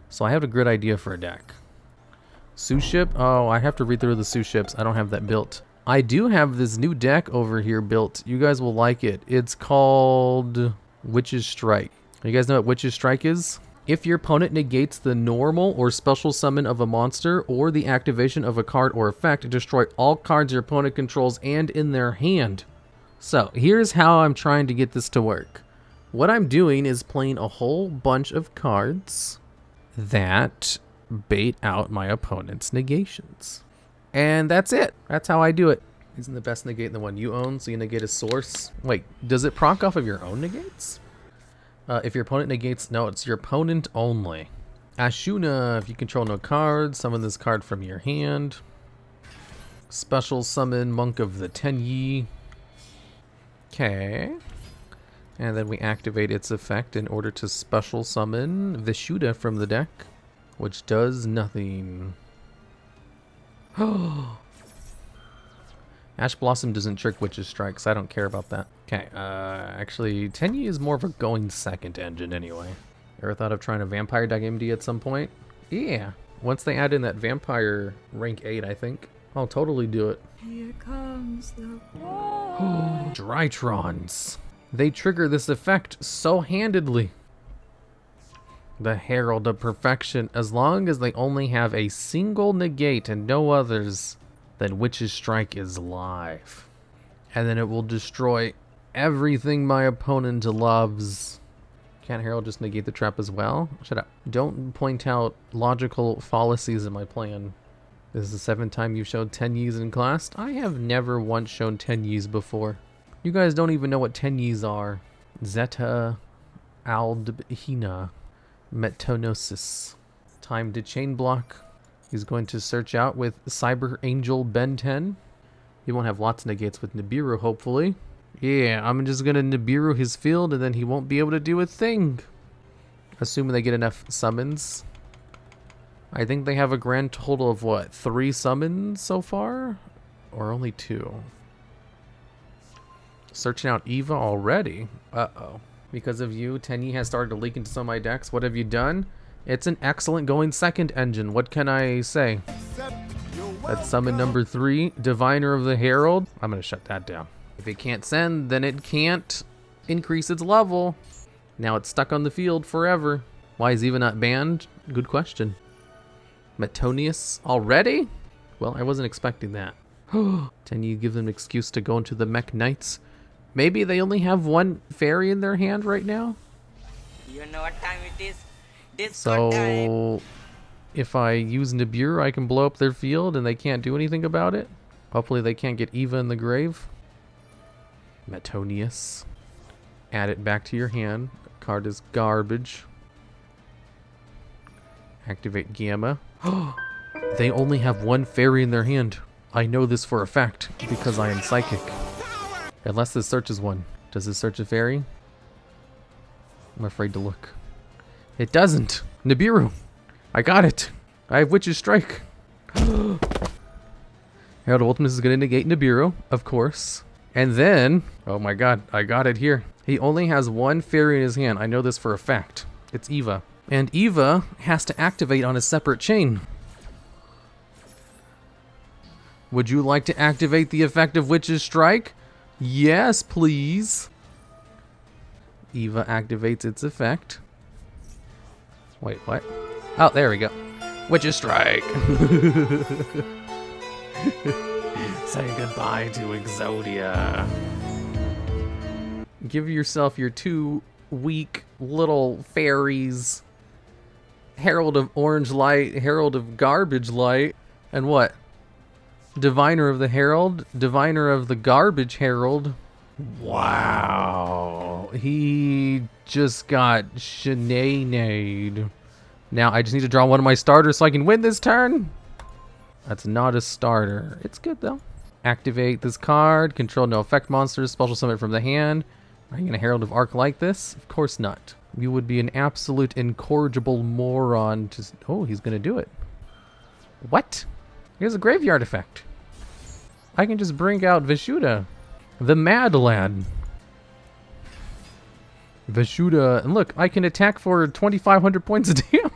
So I have a good idea for a deck. Sous ship? Oh, I have to read through the sous ships. I don't have that built. I do have this new deck over here built. You guys will like it. It's called Witch's Strike. You guys know what Witch's Strike is? If your opponent negates the normal or special summon of a monster or the activation of a card or effect, destroy all cards your opponent controls and in their hand. So here's how I'm trying to get this to work. What I'm doing is playing a whole bunch of cards that bait out my opponent's negations. And that's it. That's how I do it. Isn't the best negate the one you own, so you negate a source? Wait, does it proc off of your own negates? If your opponent negates, no, it's your opponent only. Ashuna, if you control no cards, summon this card from your hand. Special summon Monk of the Tenyi. Okay. And then we activate its effect in order to special summon Vishuda from the deck, which does nothing. Ash Blossom doesn't trick Witch's Strike, so I don't care about that. Okay, actually, Tenyi is more of a going second engine anyway. Ever thought of trying a Vampire deck MD at some point? Yeah. Once they add in that Vampire rank 8, I think, I'll totally do it. Here comes the Drytrons. They trigger this effect so handedly. The Herald of Perfection. As long as they only have a single negate and no others, then Witch's Strike is live. And then it will destroy everything my opponent loves. Can't Herald just negate the trap as well? Shut up. Don't point out logical fallacies in my plan. This is the 7th time you've shown 10 Ys in class. I have never once shown 10 Ys before. You guys don't even know what 10 Ys are. Zeta Aldhina Metonosis. Time to chain block. He's going to search out with Cyber Angel Ben 10. He won't have lots of negates with Nibiru, hopefully. Yeah, I'm just going to Nibiru his field, and then he won't be able to do a thing. Assuming they get enough summons. I think they have a grand total of, what, 3 summons so far? Or only 2? Searching out Eva already? Uh-oh. Because of you, Tenyi has started to leak into some of my decks. What have you done? It's an excellent going second engine. What can I say? That's summon number 3, Diviner of the Herald. I'm going to shut that down. If it can't send, then it can't increase its level. Now it's stuck on the field forever. Why is Eva not banned? Good question. Metonius already? Well, I wasn't expecting that. Tenyi gives them an excuse to go into the Mech Knights. Maybe they only have 1 fairy in their hand right now? You know what time it is? So, if I use Nibiru, I can blow up their field and they can't do anything about it? Hopefully they can't get Eva in the grave. Metonius. Add it back to your hand. Card is garbage. Activate Gamma. They only have 1 fairy in their hand. I know this for a fact because I am psychic. Unless this searches one. Does this search a fairy? I'm afraid to look. It doesn't. Nibiru. I got it. I have Witch's Strike. Herald of Ultimates is going to negate Nibiru, of course. And then, oh my god, I got it here. He only has 1 fairy in his hand. I know this for a fact. It's Eva. And Eva has to activate on a separate chain. Would you like to activate the effect of Witch's Strike? Yes, please. Eva activates its effect. Wait, what? Oh, there we go. Witch's Strike. Say goodbye to Exodia. Give yourself your 2 weak little fairies. Herald of Orange Light, Herald of Garbage Light, and what? Diviner of the Herald, Diviner of the Garbage Herald. Wow. He just got shenanigans. Now I just need to draw 1 of my starters so I can win this turn. That's not a starter. It's good though. Activate this card. Control no effect monsters. Special summon from the hand. Are you going to Herald of Arc like this? Of course not. You would be an absolute incorrigible moron to... Oh, he's going to do it. What? Here's a graveyard effect. I can just bring out Vishuda, the Mad Lad. Vishuda, and look, I can attack for 2,500 points of damage.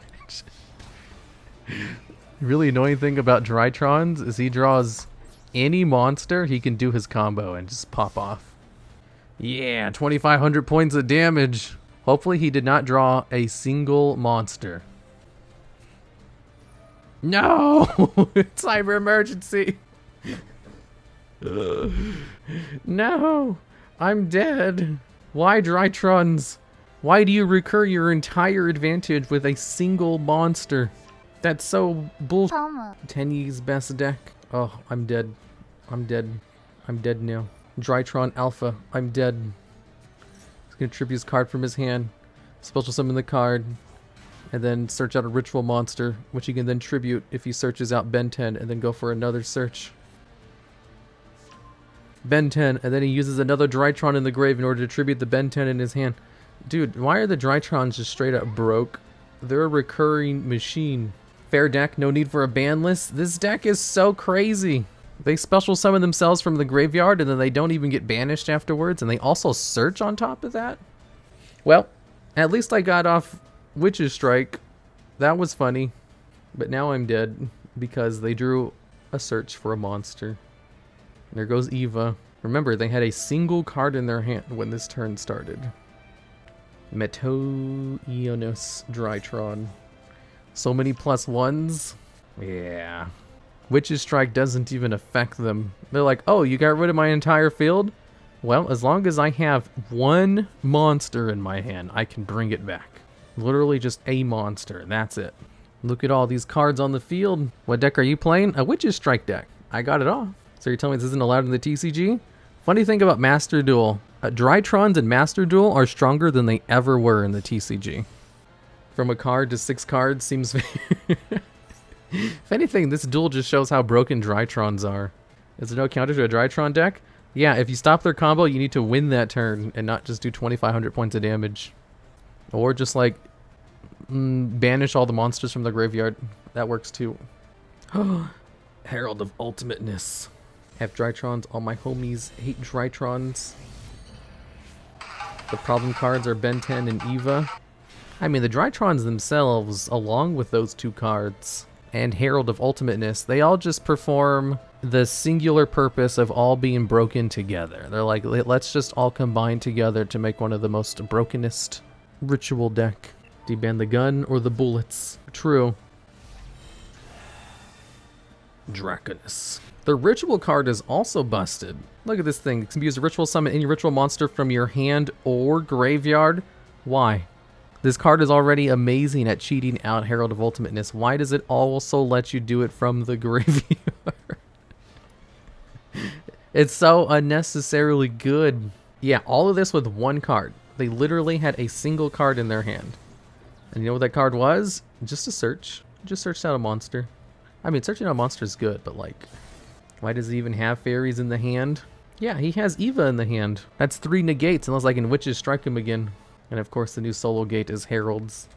Really annoying thing about Drytrons is he draws any monster, he can do his combo and just pop off. Yeah, 2,500 points of damage. Hopefully he did not draw a single monster. No! Cyber emergency! No! I'm dead. Why Drytrons? Why do you recur your entire advantage with a single monster? That's so bullshit. Tenyi's best deck. Oh, I'm dead. I'm dead. I'm dead now. Drytron Alpha. I'm dead. He's gonna tribute his card from his hand, special summon the card, and then search out a ritual monster, which he can then tribute if he searches out Ben 10, and then go for another search. Ben 10, and then he uses another Drytron in the grave in order to tribute the Ben 10 in his hand. Dude, why are the Drytrons just straight up broke? They're a recurring machine. Fair deck, no need for a ban list. This deck is so crazy. They special summon themselves from the graveyard and then they don't even get banished afterwards, and they also search on top of that. Well, at least I got off Witch's Strike. That was funny. But now I'm dead because they drew a search for a monster. There goes Eva. Remember, they had a single card in their hand when this turn started. Meto-Ionos Drytron. So many +1s. Yeah. Witch's Strike doesn't even affect them. They're like, oh, you got rid of my entire field? Well, as long as I have one monster in my hand, I can bring it back. Literally just a monster. That's it. Look at all these cards on the field. What deck are you playing? A Witch's Strike deck. I got it off. So you're telling me this isn't allowed in the TCG? Funny thing about Master Duel. Drytrons and Master Duel are stronger than they ever were in the TCG. From a card to 6 cards seems... If anything, this duel just shows how broken Drytrons are. Is there no counter to a Drytron deck? Yeah, if you stop their combo, you need to win that turn and not just do 2,500 points of damage. Or just like banish all the monsters from the graveyard. That works too. Herald of Ultimateness. Have Drytrons. All my homies hate Drytrons. The problem cards are Ben 10 and Eva. I mean, the Drytrons themselves, along with those 2 cards, and Herald of Ultimateness, they all just perform the singular purpose of all being broken together. They're like, let's just all combine together to make one of the most brokenest ritual deck. Do you ban the gun or the bullets? True. Draconus. The ritual card is also busted. Look at this thing. It can be used to ritual summon any ritual monster from your hand or graveyard. Why? This card is already amazing at cheating out Herald of Ultimateness. Why does it also let you do it from the graveyard? It's so unnecessarily good. Yeah, all of this with one card. They literally had a single card in their hand. And you know what that card was? Just a search. Just searched out a monster. I mean, searching out a monster is good, but like, why does he even have fairies in the hand? Yeah, he has Eva in the hand. That's 3 negates unless I can Witch's Strike him again. And of course the new solo gate is Heralds.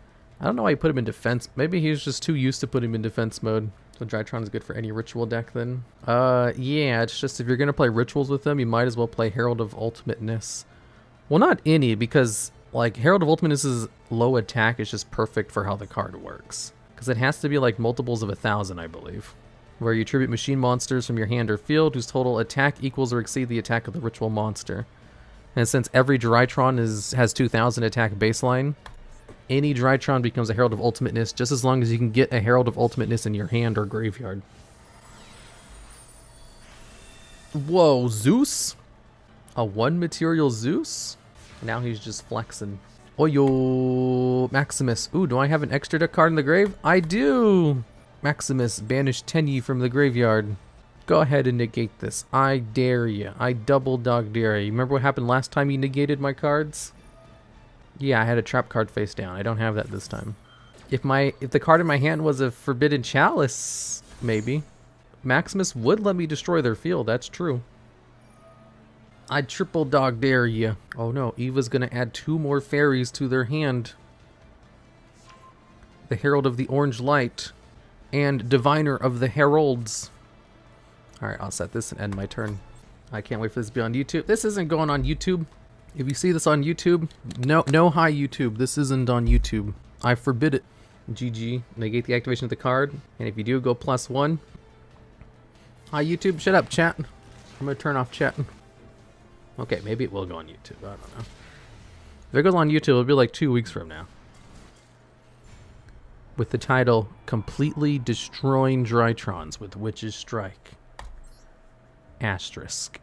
I don't know why he put him in defense. Maybe he's just too used to putting him in defense mode. So Drytron is good for any ritual deck then. Yeah, it's just if you're going to play rituals with them, you might as well play Herald of Ultimateness. Well, not any, because like Herald of Ultimateness's low attack is just perfect for how the card works. Because it has to be like multiples of 1,000, I believe. Where you tribute machine monsters from your hand or field whose total attack equals or exceed the attack of the ritual monster. And since every Drytron has 2,000 attack baseline, any Drytron becomes a Herald of Ultimateness just as long as you can get a Herald of Ultimateness in your hand or graveyard. Whoa, Zeus? A 1 material Zeus? Now he's just flexing. Oyo, Maximus. Ooh, do I have an extra deck card in the grave? I do! Maximus, banish Tenyi from the graveyard. Go ahead and negate this. I dare you. I double dog dare you. Remember what happened last time you negated my cards? Yeah, I had a trap card face down. I don't have that this time. If the card in my hand was a Forbidden Chalice, maybe. Maximus would let me destroy their field, that's true. I triple dog dare you. Oh no, Eva's gonna add 2 more fairies to their hand. The Herald of the Orange Light and Diviner of the Heralds. Alright, I'll set this and end my turn. I can't wait for this to be on YouTube. This isn't going on YouTube. If you see this on YouTube, no hi YouTube. This isn't on YouTube. I forbid it. GG. Negate the activation of the card. And if you do, go +1. Hi, YouTube. Shut up, chat. I'm going to turn off chat. Okay, maybe it will go on YouTube. I don't know. If it goes on YouTube, it'll be like 2 weeks from now. With the title, Completely Destroying Drytrons with Witch's Strike. Asterisk.